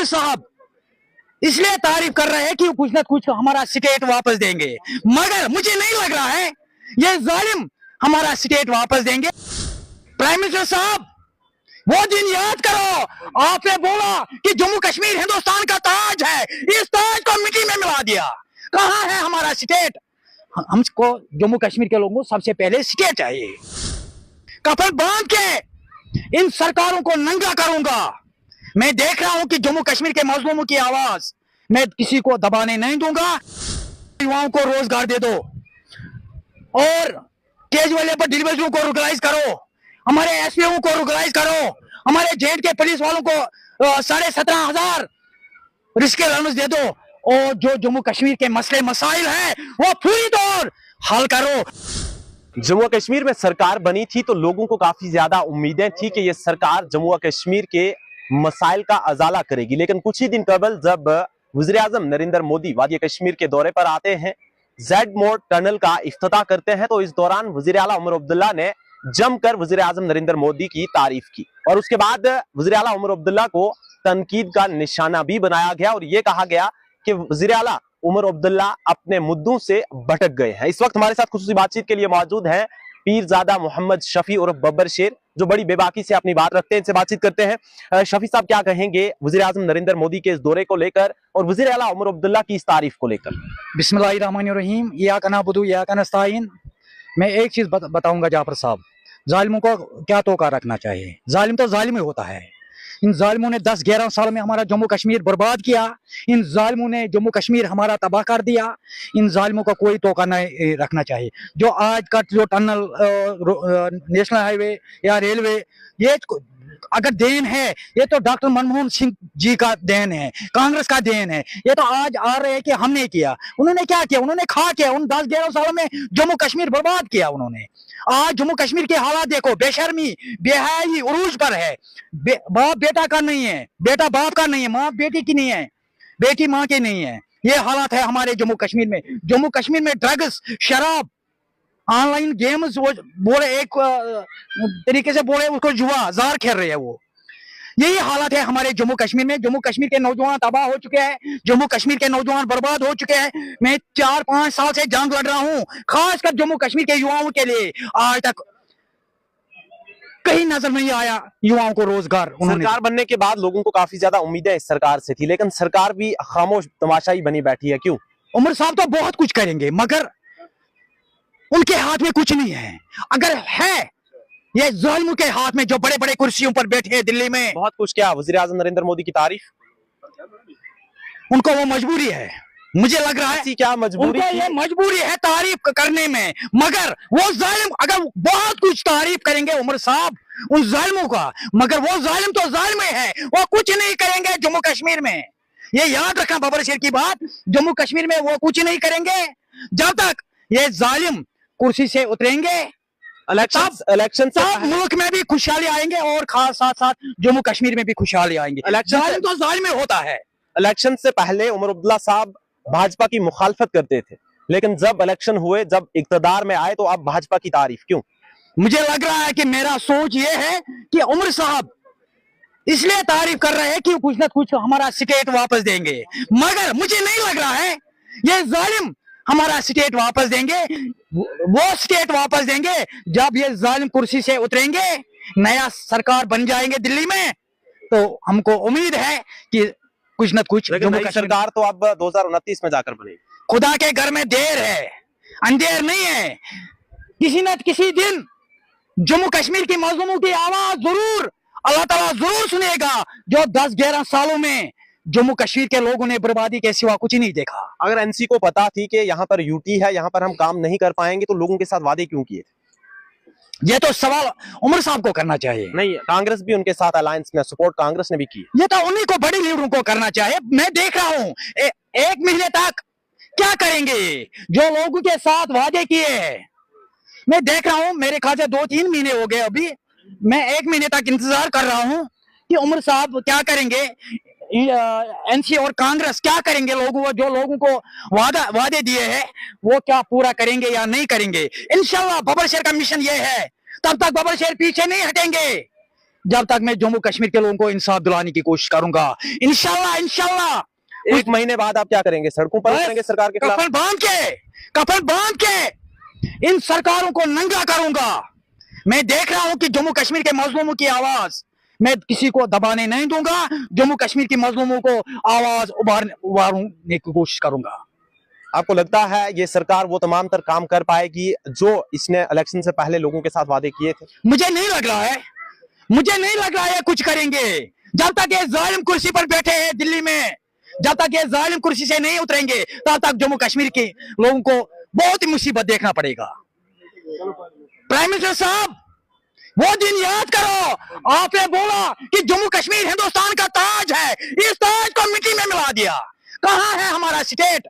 उमर साहब इसलिए तारीफ कर रहे हैं कि कुछ ना कुछ हमारा स्टेट वापस देंगे, मगर मुझे नहीं लग रहा है ये जालिम हमारा स्टेट वापस देंगे। प्राइम मिनिस्टर साहब, वो दिन याद करो, आपने बोला कि जम्मू कश्मीर हिंदुस्तान का ताज है, इस ताज को मिट्टी में मिला दिया। कहां है हमारा स्टेट? हमको जम्मू कश्मीर के लोगों को सबसे पहले स्टेट चाहिए। कफन बांध के इन सरकारों को नंगा करूंगा। मैं देख रहा हूं कि जम्मू कश्मीर के मजलूमों की आवाज मैं किसी को दबाने नहीं दूंगा। युवाओं को रोजगार दे दो और केजरीवाल पर डिलीवरियों को रेगुलाइज करो, हमारे एसपीओ को रेगुलाइज करो, हमारे जेड के पुलिस वालों को 17,500 रिस्क अलाउंस दे दो, और जो जम्मू कश्मीर के मसले मसाइल हैं वो पूरी तौर हल करो। जम्मू कश्मीर में सरकार बनी थी तो लोगों को काफी ज्यादा उम्मीदें थी कि ये सरकार जम्मू कश्मीर के मसाइल का अजाला करेगी, लेकिन कुछ ही दिन कबल जब वज़ीर आज़म नरेंद्र मोदी वादी कश्मीर के दौरे पर आते हैं, जेड मोड़ टनल का इफ्तिताह करते हैं, तो इस दौरान वज़ीर आला उमर अब्दुल्ला ने जमकर वज़ीर आज़म नरेंद्र मोदी की तारीफ की और उसके बाद वज़ीर आला उमर अब्दुल्ला को तनकीद का निशाना भी बनाया गया और ये कहा गया कि वज़ीर आला उमर अब्दुल्ला अपने मुद्दों से भटक गए हैं। इस वक्त हमारे साथ खुसूसी बातचीत के लिए मौजूद हैं पीरजादा मोहम्मद शफी उर्फ बब्बर शेर, जो बड़ी बेबाकी से अपनी बात रखते हैं। इनसे बातचीत करते हैं। शफी साहब, क्या कहेंगे वज़ीर आज़म नरेंद्र मोदी के इस दौरे को लेकर और वज़ीर आला उमर अब्दुल्ला की इस तारीफ को लेकर? बिस्मिल्लाहिर्रहमानिर्रहीम, इय्याका नअबुदु व इय्याका नस्तईन। मैं एक चीज बताऊंगा जाफर साहब, जालिमों को क्या तोका रखना चाहिए। जालिम तो जालिम ही होता है। इन जालिमों ने 10-11 साल में हमारा जम्मू कश्मीर बर्बाद किया, इन जालिमों ने जम्मू कश्मीर हमारा तबाह कर दिया। इन जालिमों का कोई तोका नहीं रखना चाहिए। जो आज का जो टनल, नेशनल हाईवे या रेलवे, ये अगर देन है, ये तो डॉक्टर मनमोहन सिंह जी का देन है, कांग्रेस का देन है। ये तो आज आ रहे हैं कि हमने किया। उन्होंने क्या किया? उन्होंने खा किया। उन 10-11 सालों में जम्मू कश्मीर बर्बाद किया उन्होंने। आज जम्मू कश्मीर के हालात देखो, बेशर्मी बेहयाई उरूज पर है। बाप बेटा का नहीं है, बेटा बाप का नहीं है, माँ बेटी की नहीं है, बेटी माँ की नहीं है। ये हालात है हमारे जम्मू कश्मीर में। जम्मू कश्मीर में ड्रग्स, शराब, ऑनलाइन गेम्स, वो बोले एक तरीके से बोले उसको जुआ जार खेल रहे हैं वो। यही हालत है हमारे जम्मू कश्मीर में। जम्मू कश्मीर के नौजवान तबाह हो चुके हैं, जम्मू कश्मीर के नौजवान बर्बाद हो चुके हैं। मैं 4-5 साल से जंग लड़ रहा हूं, खासकर जम्मू कश्मीर के युवाओं के लिए। आज तक कहीं नजर नहीं आया युवाओं को रोजगार। सरकार बनने के बाद लोगों को काफी ज्यादा उम्मीदें इस सरकार से थी, लेकिन सरकार भी खामोश तमाशाई बनी बैठी है। क्यों? उमर साहब तो बहुत कुछ करेंगे, मगर उनके हाथ में कुछ नहीं है। अगर है ये जालिमों के हाथ में, जो बड़े बड़े कुर्सियों पर बैठे हैं दिल्ली में। बहुत कुछ क्या? वज़ीर आज़म नरेंद्र मोदी की तारीफ, उनको वो मजबूरी है। मुझे लग रहा है क्या मजबूरी? ये मजबूरी है तारीफ करने में, मगर वो जालिम अगर बहुत कुछ तारीफ करेंगे उमर साहब उन जालिमों का, मगर वो जालिम तो जालिम है, वो कुछ नहीं करेंगे जम्मू कश्मीर में। ये याद रखना बब्बर शेर की बात, जम्मू कश्मीर में वो कुछ नहीं करेंगे जब तक ये जालिम कुर्सी से उतरेंगे। इलेक्शन सब मुल्क में भी खुशहाली आएंगे और खास साथ साथ जम्मू कश्मीर में भी खुशहाली आएंगे। जालिम तो जालिम में होता है। इलेक्शन से पहले उमर अब्दुल्ला साहब भाजपा की मुखालफत करते थे, लेकिन जब इलेक्शन हुए, जब इक्तदार में आए, तो अब भाजपा की तारीफ क्यों? मुझे लग रहा है कि मेरा सोच ये है कि उमर साहब इसलिए तारीफ कर रहे हैं कि कुछ ना कुछ हमारा स्टेट वापस देंगे, मगर मुझे नहीं लग रहा है ये जालिम हमारा स्टेट वापस देंगे। वो स्टेट वापस देंगे जब ये जालिम कुर्सी से उतरेंगे, नया सरकार बन जाएंगे दिल्ली में, तो हमको उम्मीद है कि कुछ न कुछ। नई सरकार तो अब 2029 में जाकर बनेगी। खुदा के घर में देर है, अंधेर नहीं है। किसी न किसी दिन जम्मू कश्मीर की मजलूमों की आवाज जरूर अल्लाह ताला जरूर सुनेगा। जो 10-11 सालों में जम्मू कश्मीर के लोगों ने बर्बादी के सिवा कुछ नहीं देखा। अगर एनसी को पता थी कि यहाँ पर यूटी है, यहाँ पर हम काम नहीं कर पाएंगे, तो लोगों के साथ वादे क्यों किए? ये तो सवाल उमर साहब को करना चाहिए। नहीं, कांग्रेस भी उनके साथ अलायंस में, सपोर्ट कांग्रेस ने भी की। ये तो उन्हीं को, बड़े लीडरों को करना चाहिए। मैं देख रहा हूँ एक महीने तक क्या करेंगे जो लोगों के साथ वादे किए हैं। मैं देख रहा हूँ, मेरे ख्याल से 2-3 महीने हो गए अभी। मैं 1 महीने तक इंतजार कर रहा हूँ कि उमर साहब क्या करेंगे, एनसी और कांग्रेस क्या करेंगे, जो लोगों को वादे दिए हैं वो क्या पूरा करेंगे या नहीं करेंगे। इंशाल्लाह बब्बर शेर का मिशन ये है, तब तक बब्बर शेर पीछे नहीं हटेंगे। जब तक मैं जम्मू कश्मीर के लोगों को इंसाफ दिलाने की कोशिश करूंगा। इंशाल्लाह इंशाल्लाह। एक महीने बाद आप क्या करेंगे, सड़कों पर उतरेंगे सरकार के खिलाफ? कफन बांध के इन सरकारों को नंगा करूंगा। मैं देख रहा हूं कि जम्मू कश्मीर के मजलूमों की आवाज मैं किसी को दबाने नहीं दूंगा। जम्मू कश्मीर के मजलूमों को आवाज उभारने की कोशिश करूंगा। आपको लगता है ये सरकार वो तमाम तर काम कर पाएगी जो इसने इलेक्शन से पहले लोगों के साथ वादे किए थे? मुझे नहीं लग रहा है कुछ करेंगे। जब तक ये जालिम कुर्सी पर बैठे हैं दिल्ली में, जब तक ये जालिम कुर्सी से नहीं उतरेंगे, तब तक जम्मू कश्मीर के लोगों को बहुत ही मुसीबत देखना पड़ेगा। प्राइम मिनिस्टर साहब, वो दिन याद करो, आपने बोला कि जम्मू कश्मीर हिंदुस्तान का ताज है, इस ताज को मिट्टी में मिला दिया। कहां है हमारा स्टेट?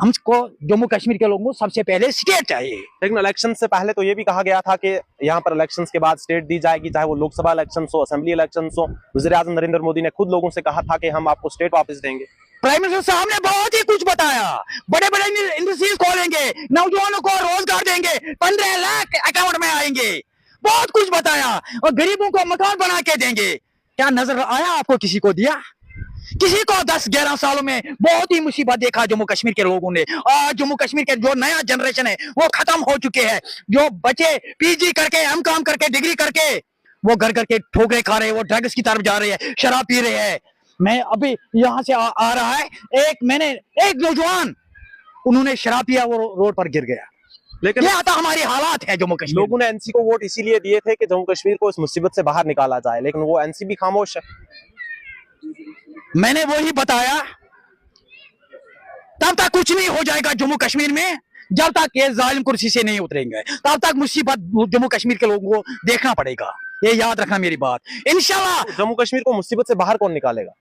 हमको जम्मू कश्मीर के लोगों को सबसे पहले स्टेट चाहिए। लेकिन इलेक्शन से पहले तो ये भी कहा गया था कि यहाँ पर इलेक्शंस के बाद स्टेट दी जाएगी, चाहे वो लोकसभा इलेक्शन हो, असेंबली इलेक्शन हो। वज़ीर-ए-आज़म नरेंद्र मोदी ने खुद लोगों से कहा था कि हम आपको स्टेट वापस देंगे। प्राइम मिनिस्टर साहब ने बहुत ही कुछ बताया, बड़े बड़े इंडस्ट्रीज खोलेंगे, नौजवानों को रोजगार देंगे, 15 लाख अकाउंट में आएंगे, बहुत कुछ बताया, और गरीबों को मकान बना के देंगे। क्या नजर आया आपको? किसी को दिया? किसी को? 10-11 सालों में बहुत ही मुसीबत देखा जम्मू कश्मीर के लोगों ने। आज जम्मू कश्मीर के जो नया जनरेशन है वो खत्म हो चुके हैं। जो बच्चे पीजी करके, एमकॉम करके, डिग्री करके वो घर घर के ठोकरे खा रहे हैं, वो ड्रग्स की तरफ जा रहे हैं, शराब पी रहे हैं। मैं अभी यहाँ से आ रहा है, एक नौजवान, उन्होंने शराब पिया, वो रोड पर गिर गया। लेकिन ये आता हमारी हालात है जम्मू कश्मीर। लोगों ने एनसी को वोट इसीलिए दिए थे कि जम्मू कश्मीर को इस मुसीबत से बाहर निकाला जाए, लेकिन वो एनसी भी खामोश है। मैंने वही बताया, तब तक कुछ नहीं हो जाएगा जम्मू कश्मीर में, जब तक ये जालिम कुर्सी से नहीं उतरेंगे, तब तक मुसीबत जम्मू कश्मीर के लोगों को देखना पड़ेगा। ये याद रखना मेरी बात। इंशाल्लाह जम्मू कश्मीर को मुसीबत से बाहर कौन निकालेगा?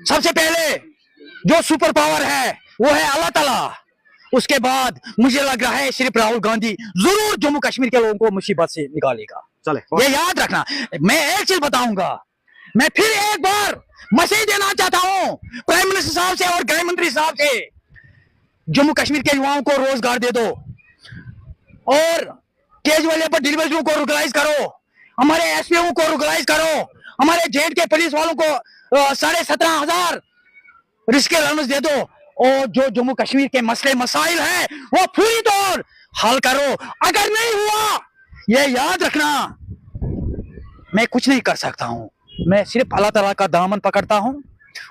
सबसे पहले जो सुपर पावर है वो है अल्लाह ताला। उसके बाद मुझे लग रहा है सिर्फ राहुल गांधी जरूर जम्मू कश्मीर के लोगों को मुसीबत से निकालेगा। चले, ये याद रखना। मैं एक चीज बताऊंगा, मैं फिर एक बार मैसेज देना चाहता हूं प्राइम मिनिस्टर साहब से और गृह मंत्री साहब से, जम्मू कश्मीर के युवाओं को रोजगार दे दो, और केजरीवाल पर डिलीवरी को रेगुलाइज करो, हमारे एसपीओ को रेगुलाइज करो, हमारे जेड के पुलिस वालों को 17,500 रिस्क अलाउंस दे दो, और जो जम्मू कश्मीर के मसले मसाइल हैं वो पूरी तौर हल करो। अगर नहीं हुआ, ये याद रखना, मैं कुछ नहीं कर सकता हूं। मैं सिर्फ अल्लाह ताला का दामन पकड़ता हूं,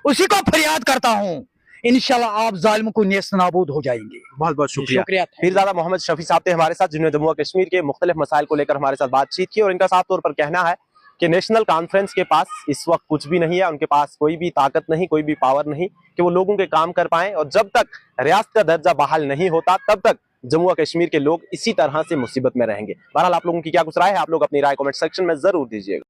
उसी को फरियाद करता हूं। इंशाल्लाह आप जालिमों को नेस्त नाबूद हो जाएंगे। बहुत बहुत शुक्रिया। शुक्रिया। मोहम्मद शफी साहब थे हमारे साथ, जिन्होंने जम्मू कश्मीर के मुख्तलिफ मसाइल को लेकर हमारे साथ बातचीत की, और इनका साफ तौर पर कहना है कि नेशनल कॉन्फ्रेंस के पास इस वक्त कुछ भी नहीं है, उनके पास कोई भी ताकत नहीं, कोई भी पावर नहीं कि वो लोगों के काम कर पाएं, और जब तक रियासत का दर्जा बहाल नहीं होता तब तक जम्मू कश्मीर के लोग इसी तरह से मुसीबत में रहेंगे। बहरहाल आप लोगों की क्या कुछ राय है, आप लोग अपनी राय कमेंट सेक्शन में जरूर दीजिएगा।